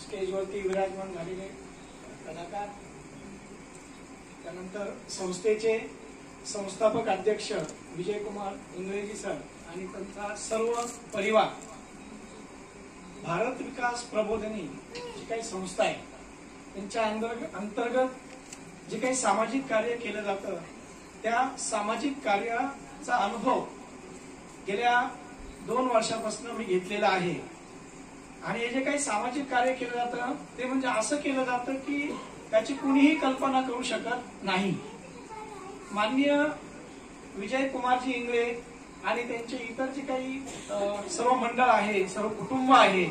स्टेजवरती विराजमान झालेले कलाकार, त्यानंतर संस्थेचे संस्थापक अध्यक्ष विजयकुमार इंगळेजी सर आणि त्यांचा सर्व परिवार, भारत विकास प्रबोधिनी जी काही संस्था आहे त्यांच्या अंतर्गत जे काही सामाजिक कार्य केलं जातं त्या सामाजिक कार्याचा अनुभव गेल्या 2 वर्षापासून मी घेतलेला आहे। आणि हे जे काही सामाजिक कार्य केलं जातं ते म्हणजे असं केलं जातं की त्याची कुणीही कल्पना करू शकत नाही। माननीय विजयकुमारजी इंगळे आणि त्यांचे इतर जे काही सर्व मंडळ आहे, सर्व कुटुंब आहे,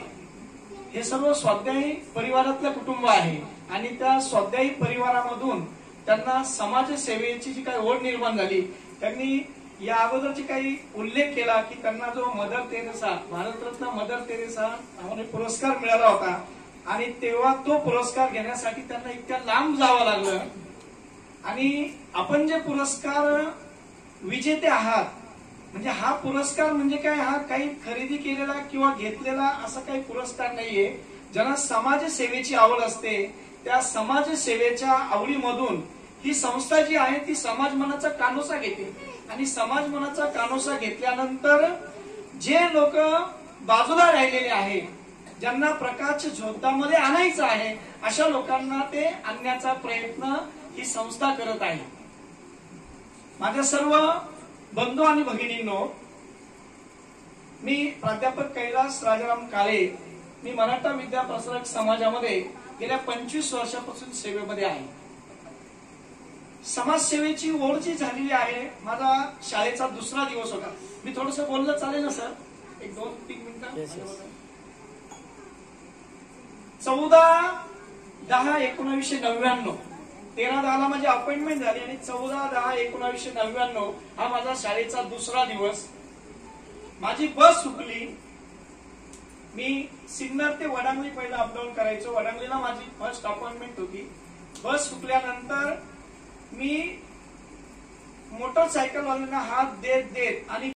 हे सर्व स्वाध्यायी परिवारातलं कुटुंब आहे आणि त्या स्वाध्यायी परिवारामधून त्यांना समाजसेवेची जी काही ओढ निर्माण झाली। त्यांनी या अगोदरची काही उल्लेख केला की त्यांना जो Mother Teresa, Bharat Ratna Mother Teresa पुरस्कार मिळाला होता आणि तेव्हा तो पुरस्कार घेण्यासाठी त्यांना इतक्या लांब जावं लागलं। आणि आपण जे पुरस्कार विजेते आहात, म्हणजे हा पुरस्कार म्हणजे काय, हा काही खरेदी केलेला किंवा घेतलेला असा काही पुरस्कार नाहीये। ज्यांना समाजसेवेची आवड असते त्या समाजसेवेच्या आवडीमधून ही संस्था जी आहे ती समाज मनाचा कानोसा घेते आणि समाज मनाचा कानोसा घेतल्यानंतर जे लोक बाजूला राहिलेले आहेत, ज्यांना प्रकाश झोतामध्ये आणायचं आहे, अशा लोकांना ते आणण्याचा प्रयत्न ही संस्था करत आहे। माझ्या सर्व बंधू आणि भगिनींनो, मी प्राध्यापक कैलास राजाराम काळे, मी मराठा विद्या प्रसारक समाजामध्ये गेल्या 25 वर्षापासून सेवेमध्ये आहे। समाजसेवेची ओढ जी झालेली आहे, माझा शाळेचा 2रा दिवस होता। मी थोडंसं बोललं चालेल ना सर, 1-2-3 मिनिटं? 14/10/1999 13/10 माझी अपॉइंटमेंट झाली आणि 14/10/1999 हा माझा शाळेचा 2रा दिवस। माझी बस सुटली। मी सिन्नर ते वडांगली पहिला अपडाऊन करायचो, वडांगलीला माझी फर्स्ट अपॉइंटमेंट होती। बस सुटल्यानंतर मी मोटरसायकल वाल्यांना हात देत आणि